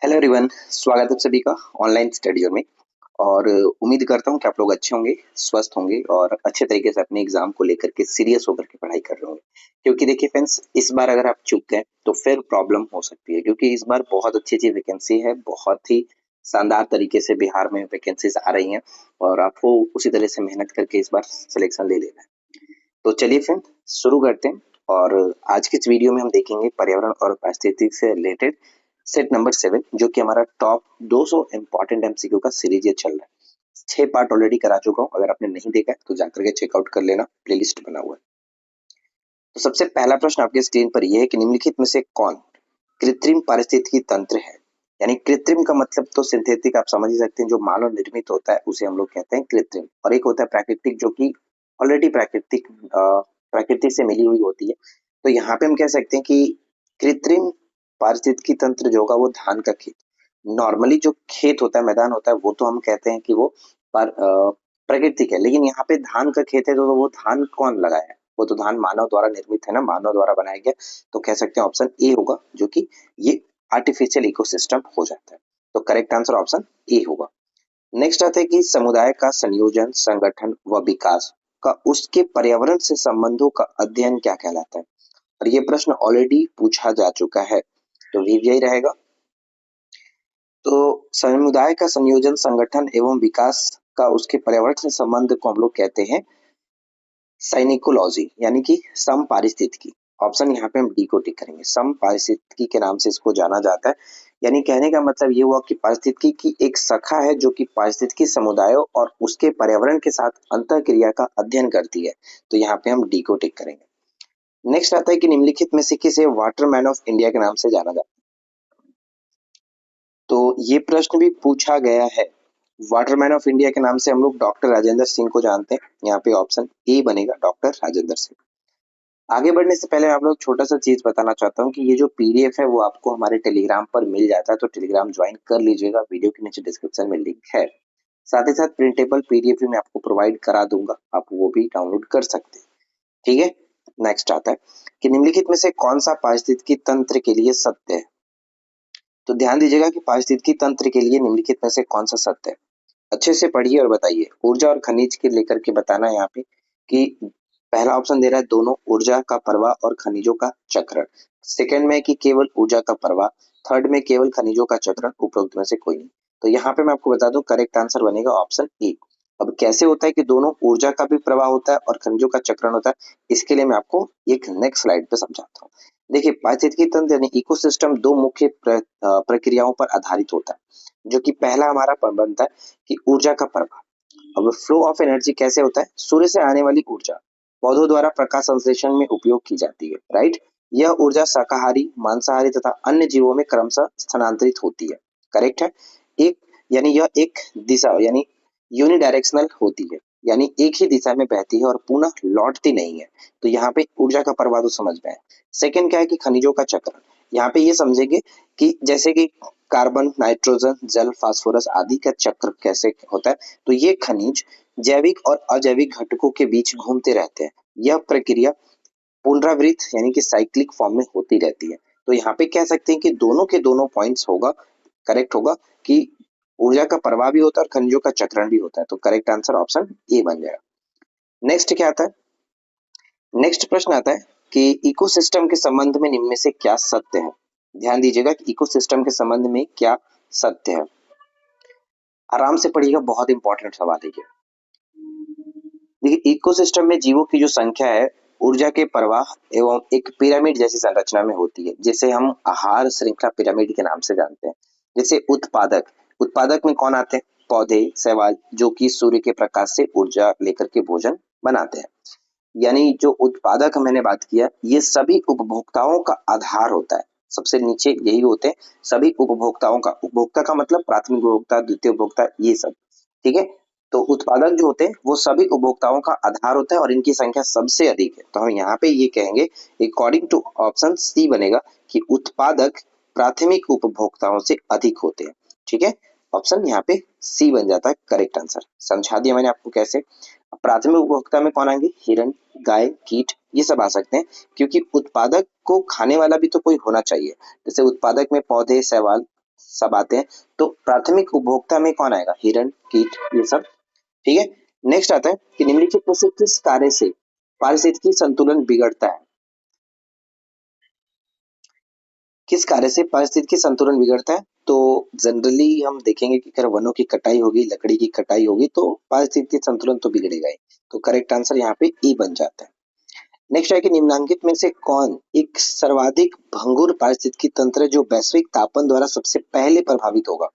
Hello everyone, स्वागत है आप सभी का ऑनलाइन स्टडी में। और उम्मीद करता हूँ कि आप लोग अच्छे होंगे, स्वस्थ होंगे और अच्छे तरीके से अपने एग्जाम को लेकर के सीरियस होकर के पढ़ाई कर रहे होंगे। क्योंकि देखिए फ्रेंड्स, इस बार अगर आप चूक गए तो फिर प्रॉब्लम हो सकती है, क्योंकि इस बार बहुत अच्छी अच्छी वैकेंसी है, बहुत ही शानदार तरीके से बिहार में वैकेंसीज आ रही हैं और आपको उसी तरह से मेहनत करके इस बार सिलेक्शन ले लेना है। तो चलिए फ्रेंड, शुरू करते हैं। और आज के इस वीडियो में हम देखेंगे पर्यावरण और पारिस्थितिकी से रिलेटेड सेट नंबर 7, जो कि हमारा टॉप 200 इंपॉर्टेंट एमसीक्यू का सीरीज ये चल रहा है। 6 पार्ट ऑलरेडी करा चुका हूँ, अगर आपने नहीं देखा है तो जाकर के चेकआउट कर लेना, प्लेलिस्ट बना हुआ है। तो सबसे पहला प्रश्न आपके स्क्रीन पर यह है कि निम्नलिखित में से कौन कृत्रिम पारिस्थितिकी तंत्र है। यानी कृत्रिम का मतलब तो सिंथेटिक आप समझ ही सकते हैं, जो मानव निर्मित होता है उसे हम लोग कहते हैं कृत्रिम, और एक होता है प्राकृतिक, जो कि ऑलरेडी प्रकृति से मिली हुई होती है। तो यहाँ पे हम कह सकते हैं कि कृत्रिम पारिस्थितिकी तंत्र जो होगा वो धान का खेत, नॉर्मली जो खेत होता है, मैदान होता है, वो तो हम कहते हैं कि वो प्राकृतिक है। लेकिन यहाँ पे धान का खेत है, तो वो धान कौन लगाया है? वो तो धान मानव द्वारा निर्मित है ना, मानव द्वारा बनाया गया। तो कह सकते हैं ऑप्शन ए होगा, जो कि ये आर्टिफिशियल इकोसिस्टम हो जाता है। तो करेक्ट आंसर ऑप्शन ए होगा। नेक्स्ट आता है कि समुदाय का संयोजन, संगठन व विकास का उसके पर्यावरण से संबंधों का अध्ययन क्या कहलाता है? और ये प्रश्न ऑलरेडी पूछा जा चुका है, तो भी यही रहेगा। तो समुदाय का संयोजन, संगठन एवं विकास का उसके पर्यावरण से संबंध को हम लोग कहते हैं साइनिकोलॉजी, यानी कि सम पारिस्थितिकी। ऑप्शन यहाँ पे हम डी को टिक करेंगे। सम पारिस्थितिकी के नाम से इसको जाना जाता है। यानी कहने का मतलब ये हुआ कि पारिस्थितिकी की एक शाखा है जो कि पारिस्थितिकी समुदायों और उसके पर्यावरण के साथ अंतःक्रिया का अध्ययन करती है। तो यहाँ पे हम डी को टिक करेंगे। नेक्स्ट आता है कि निम्नलिखित में से किसे वाटरमैन ऑफ इंडिया के नाम से जाना जाता है? तो ये प्रश्न भी पूछा गया है। वाटरमैन ऑफ इंडिया के नाम से हम लोग डॉक्टर राजेंद्र सिंह को जानते हैं। यहाँ पे ऑप्शन ए बनेगा, डॉक्टर राजेंद्र सिंह। आगे बढ़ने से पहले आप लोग छोटा सा चीज बताना चाहता हूँ कि ये जो पीडीएफ है वो आपको हमारे टेलीग्राम पर मिल जाता है, तो टेलीग्राम ज्वाइन कर लीजिएगा, वीडियो के नीचे डिस्क्रिप्शन में लिंक है। साथ ही साथ प्रिंटेबल पीडीएफ भी मैं आपको प्रोवाइड करा दूंगा, आप वो भी डाउनलोड कर सकते हैं। ठीक है। नेक्स्ट आता है कि निम्नलिखित में से कौन सा पारिस्थितिकी तंत्र के लिए सत्य है? तो ध्यान दीजिएगा कि पारिस्थितिकी तंत्र के लिए निम्नलिखित में से कौन सा सत्य है। अच्छे से पढ़िए और बताइए। ऊर्जा और खनिज के लेकर के बताना है यहाँ पे कि पहला ऑप्शन दे रहा है दोनों ऊर्जा का प्रवाह और खनिजों का चक्रण। सेकंड में कि केवल ऊर्जा का प्रवाह। थर्ड में केवल खनिजों का चक्रण। उपरोक्त में से कोई नहीं। तो यहाँ पे मैं आपको बता दूं, करेक्ट आंसर बनेगा ऑप्शन ए। अब कैसे होता है कि दोनों ऊर्जा का भी प्रवाह होता है और खनिजों का चक्रण होता है, इसके लिए मैं आपको एक नेक्स्ट स्लाइड पे समझाता हूँ। देखिए, पारिस्थितिकी तंत्र यानी इकोसिस्टम दो मुख्य प्रक्रियाओं पर आधारित होता है, जो कि पहला हमारा बनता है कि ऊर्जा का प्रवाह। अब फ्लो ऑफ एनर्जी कैसे होता है? सूर्य से आने वाली ऊर्जा पौधों द्वारा प्रकाश संश्लेषण में उपयोग की जाती है, राइट। यह ऊर्जा शाकाहारी, मांसाहारी तथा अन्य जीवों में क्रमशः स्थानांतरित होती है। करेक्ट है। एक यानी यह एक दिशा यानी यूनिडायरेक्शनल होती है, यानी एक ही दिशा में बहती है और पुनः लौटती नहीं है। तो यहाँ पे ऊर्जा का प्रवाह तो समझ में है। सेकंड क्या है कि खनिजों का चक्र। यहाँ पे ये समझेंगे कि जैसे कि कार्बन, नाइट्रोजन, जल, फास्फोरस आदि का चक्र कैसे होता है। तो ये खनिज जैविक और अजैविक घटकों के बीच घूमते रहते हैं। यह प्रक्रिया पुनरावृत्त यानी कि साइक्लिक फॉर्म में होती रहती है। तो यहाँ पे कह सकते हैं कि दोनों के दोनों पॉइंट्स होगा, करेक्ट होगा कि ऊर्जा का प्रवाह भी होता है और खनिजों का चक्रण भी होता है। तो करेक्ट आंसर ऑप्शन ए बन जाएगा। नेक्स्ट क्या आता है? नेक्स्ट प्रश्न आता है कि इकोसिस्टम के संबंध में निम्न में से क्या सत्य है? ध्यान दीजिएगा कि इकोसिस्टम के संबंध में क्या सत्य है। आराम से पढ़िएगा, बहुत इंपॉर्टेंट सवाल है ये। देखिए, इकोसिस्टम में जीवों की जो संख्या है ऊर्जा के प्रवाह एवं एक पिरामिड जैसी संरचना में होती है, जिसे हम आहार श्रृंखला पिरामिड के नाम से जानते हैं। जैसे उत्पादक, उत्पादक में कौन आते हैं? पौधे, शैवाल, जो कि सूर्य के प्रकाश से ऊर्जा लेकर के भोजन बनाते हैं। यानी जो उत्पादक मैंने बात किया, ये सभी उपभोक्ताओं का आधार होता है। सबसे नीचे यही होते हैं, सभी उपभोक्ताओं का। उपभोक्ता का मतलब प्राथमिक उपभोक्ता, द्वितीय उपभोक्ता, ये सब। ठीक है। तो उत्पादक जो होते हैं वो सभी उपभोक्ताओं का आधार होता है और इनकी संख्या सबसे अधिक है। तो हम यहाँ पे ये कहेंगे, अकॉर्डिंग टू ऑप्शन सी बनेगा कि उत्पादक प्राथमिक उपभोक्ताओं से अधिक होते हैं। ठीक है। ऑप्शन यहाँ पे सी बन जाता है करेक्ट आंसर। समझा दिया मैंने आपको कैसे। प्राथमिक उपभोक्ता में कौन आएंगे? हिरण, गाय, कीट, ये सब आ सकते हैं, क्योंकि उत्पादक को खाने वाला भी तो कोई होना चाहिए। जैसे उत्पादक में पौधे, शैवाल, सब आते हैं। तो प्राथमिक उपभोक्ता में कौन आएगा? हिरण, कीट, ये सब। ठीक है। नेक्स्ट आता है कि निम्नलिखित में से किस कार्य से पारिस्थितिकी संतुलन बिगड़ता है? किस कार्य से पारिस्थितिकी संतुलन बिगड़ता है? तो जनरली हम देखेंगे कि अगर वनों की कटाई होगी, लकड़ी की कटाई होगी, तो पारिस्थितिकी संतुलन तो बिगड़ेगा ही। तो करेक्ट आंसर यहाँ पे ई बन जाता है। नेक्स्ट है कि निम्नलिखित में से कौन एक सर्वाधिक भंगुर पारिस्थितिकी तंत्र है जो वैश्विक तापन द्वारा सबसे पहले प्रभावित होगा?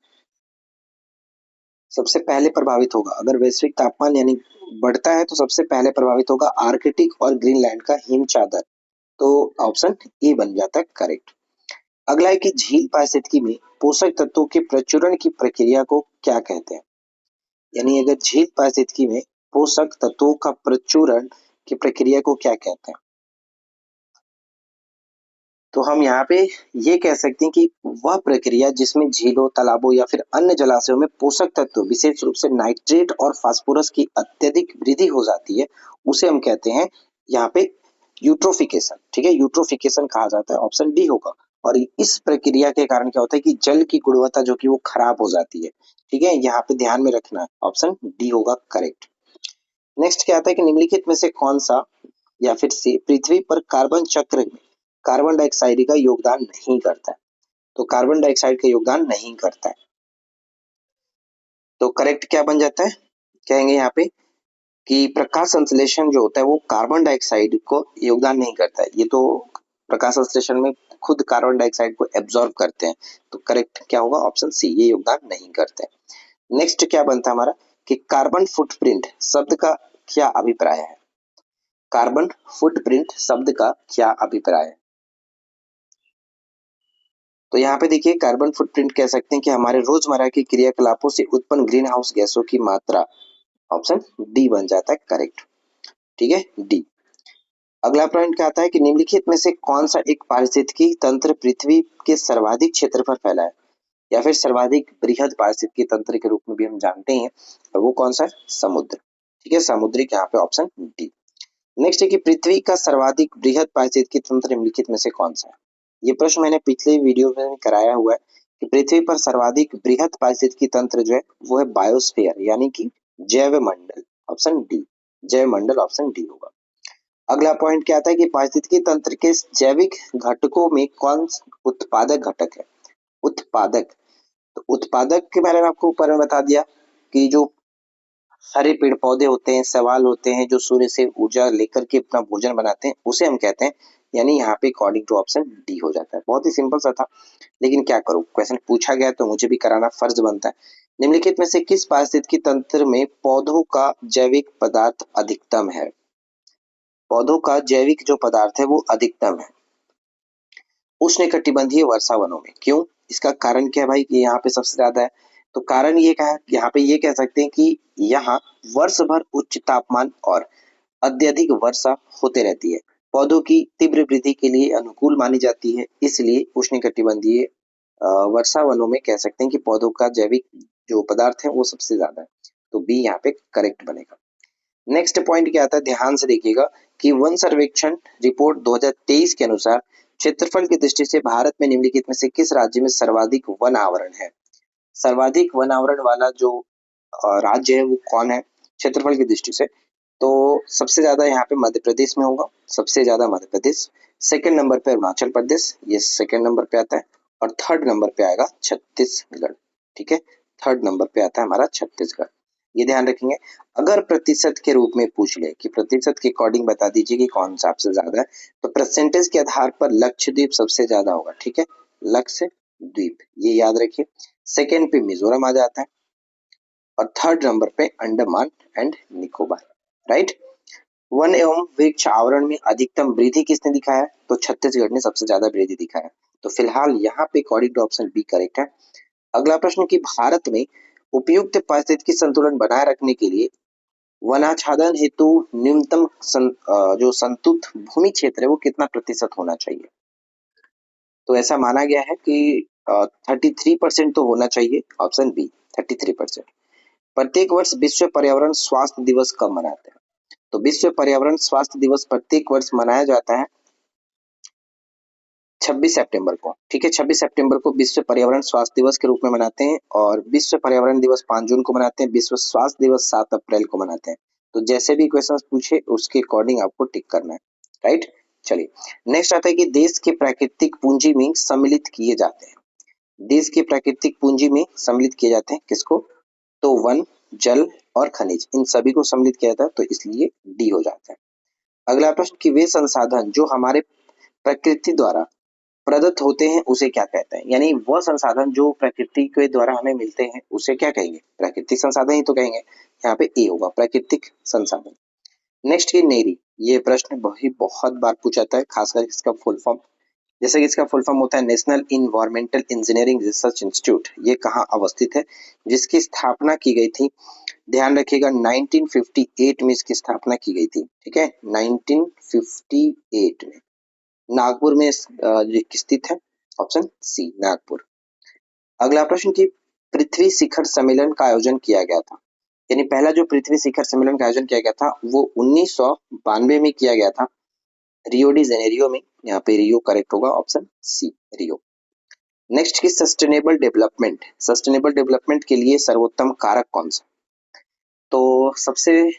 सबसे पहले प्रभावित होगा, अगर वैश्विक तापमान यानी बढ़ता है तो सबसे पहले प्रभावित होगा आर्कटिक और ग्रीनलैंड का हिम चादर। तो ऑप्शन ए बन जाता है करेक्ट। अगला है कि झील पारिस्थितिकी में पोषक तत्वों के प्रचुरण की प्रक्रिया को क्या कहते हैं? यानी अगर झील पारिस्थितिकी में पोषक तत्वों का प्रचुरण की प्रक्रिया को क्या कहते हैं? तो हम यहाँ पे ये कह सकते हैं कि वह प्रक्रिया जिसमें झीलों, तालाबों या फिर अन्य जलाशयों में पोषक तत्व विशेष रूप से नाइट्रेट और फास्फोरस की अत्यधिक वृद्धि हो जाती है, उसे हम कहते हैं यहाँ पे यूट्रोफिकेशन। ठीक है, यूट्रोफिकेशन कहा जाता है, ऑप्शन डी होगा। और इस प्रक्रिया के कारण क्या होता है कि जल की गुणवत्ता जो कि वो खराब हो जाती है। ठीक है, यहाँ पे ध्यान में रखना है, ऑप्शन डी होगा करेक्ट। नेक्स्ट क्या आता है कि निम्नलिखित में से कौन सा या फिर से पृथ्वी पर कार्बन चक्र में कार्बन डाइऑक्साइड का योगदान नहीं करता है? तो कार्बन डाइऑक्साइड का योगदान नहीं करता है, तो करेक्ट क्या बन जाता है? कहेंगे यहाँ पे कि प्रकाश संश्लेषण जो होता है वो कार्बन डाइऑक्साइड को योगदान नहीं करता है। ये तो प्रकाश संश्लेषण में खुद कार्बन डाइऑक्साइड को एब्जॉर्ब करते हैं। तो करेक्ट क्या होगा? ऑप्शन सी, ये योगदान नहीं करते हैं। नेक्स्ट क्या बनता है हमारा कि कार्बन फुटप्रिंट शब्द का क्या अभिप्राय है? कार्बन फुटप्रिंट शब्द का क्या अभिप्राय है? तो यहाँ पे देखिए कार्बन फुटप्रिंट कह सकते हैं कि हमारे रोजमर्रा की क्रियाकलापों से उत्पन्न ग्रीन हाउस गैसों की मात्रा। ऑप्शन डी बन जाता है करेक्ट। ठीक है, डी। अगला पॉइंट क्या आता है कि निम्नलिखित में से कौन सा एक पारिस्थितिकी तंत्र पृथ्वी के सर्वाधिक क्षेत्र पर फैला है या फिर सर्वाधिक बृहद पारिस्थितिकी तंत्र के रूप में भी हम जानते हैं, और वो कौन सा है? समुद्र। ठीक है, समुद्रिक, यहाँ पे ऑप्शन डी। नेक्स्ट है कि पृथ्वी का सर्वाधिक बृहद पारिस्थितिकी तंत्र निम्नलिखित में से कौन सा है? ये प्रश्न मैंने पिछले वीडियो में कराया हुआ है कि पृथ्वी पर सर्वाधिक बृहद पारिस्थितिकी तंत्र जो है वो है बायोस्फीयर यानी कि जैव मंडल। ऑप्शन डी, जैव मंडल, ऑप्शन डी होगा। अगला पॉइंट क्या आता है कि पारिस्थितिकी तंत्र के जैविक घटकों में कौन उत्पादक घटक है? उत्पादक। तो उत्पादक के बारे में आपको ऊपर में बता दिया कि जो हरे पेड़ पौधे होते हैं, शैवाल होते हैं, जो सूर्य से ऊर्जा लेकर के अपना भोजन बनाते हैं, उसे हम कहते हैं। यानी यहाँ पे अकॉर्डिंग टू ऑप्शन डी हो जाता है। बहुत ही सिंपल सा था, लेकिन क्या करूं, क्वेश्चन पूछा गया तो मुझे भी कराना फर्ज बनता है। निम्नलिखित में से किस पारिस्थितिकी तंत्र में पौधों का जैविक पदार्थ अधिकतम है? पौधों का जैविक जो पदार्थ है वो अधिकतम है उष्णकटिबंधीय वर्षा वनों में। क्यों? इसका कारण क्या है भाई कि यहाँ पे सबसे ज्यादा है? तो कारण ये कहा, यहाँ पे ये कह सकते हैं कि यहाँ वर्ष भर उच्च तापमान और अत्यधिक वर्षा होते रहती है, पौधों की तीव्र वृद्धि के लिए अनुकूल मानी जाती है, इसलिए उष्णकटिबंधीय वर्षा वनों में कह सकते हैं कि पौधों का जैविक जो पदार्थ है वो सबसे ज्यादा है। तो बी यहाँ पे करेक्ट बनेगा। नेक्स्ट पॉइंट क्या आता है, ध्यान से देखिएगा कि वन सर्वेक्षण रिपोर्ट 2023 के अनुसार क्षेत्रफल की दृष्टि से भारत में निम्नलिखित में से किस राज्य में सर्वाधिक वन आवरण है? सर्वाधिक वन आवरण वाला जो राज्य है वो कौन है क्षेत्रफल की दृष्टि से? तो सबसे ज्यादा यहाँ पे मध्य प्रदेश में होगा, सबसे ज्यादा मध्य प्रदेश। सेकंड नंबर पे अरुणाचल प्रदेश, ये सेकंड नंबर पे आता है। और थर्ड नंबर पे आएगा छत्तीसगढ़। ठीक है, थर्ड नंबर पे आता है हमारा छत्तीसगढ़। ये ध्यान रखेंगे। अगर प्रतिशत के रूप में पूछ ले कि प्रतिशत के अकॉर्डिंग बता दीजिए कि कौन सा सबसे ज्यादा है, तो परसेंटेज के आधार पर लक्षद्वीप सबसे ज्यादा होगा। ठीक है, लक्षद्वीप, ये याद रखिए। सेकंड पे मिजोरम आ जाता है और थर्ड नंबर पे Andaman and Nicobar. Right. One एवं वृक्ष आवरण में अधिकतम वृद्धि किसने दिखाया? तो छत्तीसगढ़ ने सबसे ज्यादा वृद्धि दिखाया। तो फिलहाल यहाँ पे according to option B correct है। अगला प्रश्न कि भारत में उपयुक्त पारिस्थितिकी संतुलन बनाए रखने के लिए वनाच्छादन हेतु न्यूनतम जो संतुलित भूमि क्षेत्र है वो कितना प्रतिशत होना चाहिए? तो ऐसा माना गया है कि 33% तो होना चाहिए, ऑप्शन बी 33%। प्रत्येक वर्ष विश्व पर्यावरण स्वास्थ्य दिवस कब मनाते हैं? तो विश्व पर्यावरण स्वास्थ्य दिवस प्रत्येक वर्ष मनाया जाता है 26 सितंबर को, ठीक है, 26 सितंबर को विश्व पर्यावरण स्वास्थ्य दिवस के रूप में मनाते हैं, और विश्व पर्यावरण दिवस 5 जून को मनाते हैं, विश्व स्वास्थ्य दिवस 7 अप्रैल को मनाते हैं। तो जैसे भी क्वेश्चंस पूछे उसके अकॉर्डिंग आपको टिक करना है, राइट। चलिए, नेक्स्ट आता है कि देश के प्राकृतिक पूंजी में सम्मिलित किए जाते हैं। देश के प्राकृतिक पूंजी में सम्मिलित किए जाते हैं किसको? तो वन, जल और खनिज, इन सभी को सम्मिलित किया जाता है, तो इसलिए डी हो जाता है। अगला प्रश्न कि वे संसाधन जो हमारे प्रकृति द्वारा प्रदत्त होते हैं उसे क्या कहते हैं? यानी वह संसाधन जो प्रकृति के द्वारा हमें मिलते हैं उसे क्या कहेंगे? प्राकृतिक संसाधन ही तो कहेंगे। यहाँ पे ए होगा, प्राकृतिक संसाधन। नेक्स्ट की नेरी, ये प्रश्न बहुत बार पूछा जाता है, खासकर इसका फुल फॉर्म, जैसे कि इसका फुल फॉर्म होता है national environmental engineering research institute. ये कहाँ अवस्थित है? जिसकी स्थापना की गई थी, ध्यान रखिएगा, 1958 में इसकी स्थापना की गई थी, ठीक है, 1958 में नागपुर में स्थित है। Option C Nagpur. अगला प्रश्न की पृथ्वी शिखर सम्मेलन का आयोजन किया गया था, यानी पहला जो पृथ्वी शिखर सम्मेलन का आयोजन किया गया था वो 1992 में किया गया था, रियो डी जेनेरियो में। यहाँ पे रियो करेक्ट होगा, ऑप्शन सी रियो। नेक्स्ट की सस्टेनेबल डेवलपमेंट, सस्टेनेबल डेवलपमेंट के लिए सर्वोत्तम कारक कौन सा? तो सबसे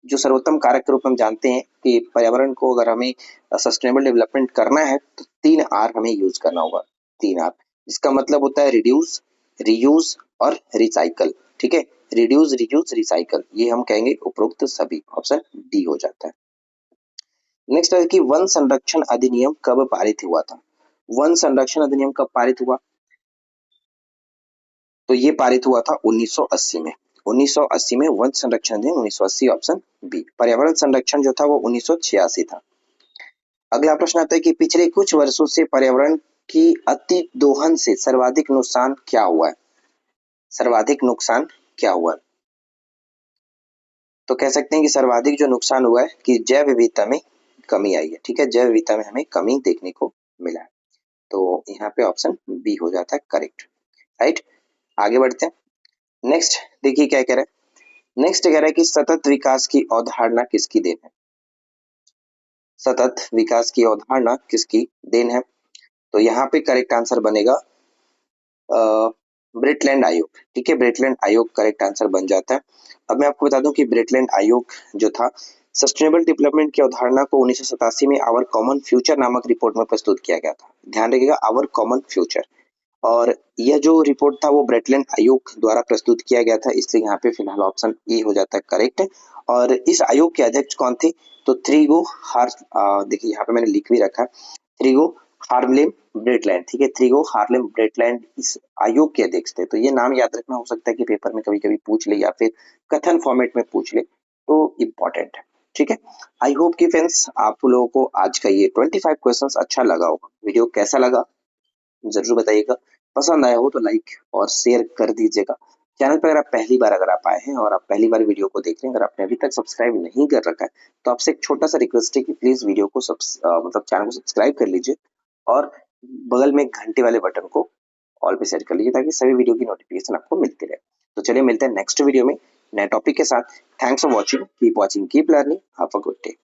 जो सर्वोत्तम कारक के रूप में हम जानते हैं कि पर्यावरण को अगर हमें सस्टेनेबल डेवलपमेंट करना है तो 3 आर हमें यूज करना होगा, 3 आर, जिसका मतलब होता है रिड्यूस, रीयूज और रिसाइकल, ठीक है, रिड्यूस, रीयूज, रिसाइकल, ये हम कहेंगे उपरोक्त सभी, ऑप्शन डी हो जाता है। नेक्स्ट है कि वन संरक्षण अधिनियम कब पारित हुआ था? वन संरक्षण अधिनियम कब पारित हुआ? तो ये पारित हुआ था 1980 में, 1980 में वन संरक्षण अधिनियम 1980, ऑप्शन बी। पर्यावरण संरक्षण जो था वो 1986 था। अगला प्रश्न आता है कि पिछले कुछ वर्षों से पर्यावरण की अति दोहन से सर्वाधिक नुकसान क्या हुआ है? सर्वाधिक नुकसान क्या हुआ है? तो कह सकते हैं कि सर्वाधिक जो नुकसान हुआ है कि जैव विविधता में कमी आई है, ठीक है, जैव विविधता में हमें कमी देखने को मिला है, तो यहाँ पे ऑप्शन बी हो जाता है करेक्ट, राइट। आगे बढ़ते हैं। नेक्स्ट देखिए क्या कह रहा है, नेक्स्ट कह रहा है कि सतत विकास की अवधारणा किसकी देन है? सतत विकास की अवधारणा किसकी देन है? तो यहाँ पे करेक्ट आंसर बनेगा ब्रेटलैंड आयोग, ठीक है, ब्रेटलैंड आयोग करेक्ट आंसर बन जाता है। अब मैं आपको बता दूं कि ब्रेटलैंड आयोग जो था सस्टेनेबल डेवलपमेंट की अवधारणा को 1987 में आवर कॉमन फ्यूचर नामक रिपोर्ट में प्रस्तुत किया गया था। ध्यान रखिएगा, आवर कॉमन फ्यूचर, और यह जो रिपोर्ट था वो ब्रेटलैंड आयोग द्वारा प्रस्तुत किया गया था, इसलिए यहाँ पे फिलहाल ऑप्शन ए हो जाता है करेक्ट। और इस आयोग के अध्यक्ष कौन थे? तो थ्रीगो हार, देखिए यहाँ पे मैंने लिख भी रखा है, थ्रीगो हार्लेम ब्रेटलैंड, ठीक है, थ्रीगो हार्लेम ब्रेटलैंड इस आयोग के अध्यक्ष थे। तो ये नाम याद रखना, हो सकता है कि पेपर में कभी कभी पूछ ले या फिर कथन फॉर्मेट में पूछ ले, तो इम्पोर्टेंट है, ठीक है। आई होप कि फ्रेंड्स आप लोगों को आज का ये 25 क्वेश्चंस अच्छा लगा होगा। वीडियो कैसा लगा जरूर बताइएगा, पसंद आया हो तो लाइक और शेयर कर दीजिएगा। चैनल पर अगर आप पहली बार अगर आप आए हैं और आप पहली बार वीडियो को देख रहे हैं, अगर आपने अभी तक सब्सक्राइब नहीं कर रखा है तो आपसे एक छोटा सा रिक्वेस्ट है कि प्लीज वीडियो को मतलब चैनल को सब्सक्राइब कर लीजिए और बगल में घंटे वाले बटन को ऑल पे सेट कर लीजिए ताकि सभी वीडियो की नोटिफिकेशन आपको मिलती रहे। तो चलिए मिलते हैं नेक्स्ट वीडियो में नए टॉपिक के साथ। Thanks for watching, keep watching, keep learning, have a good day.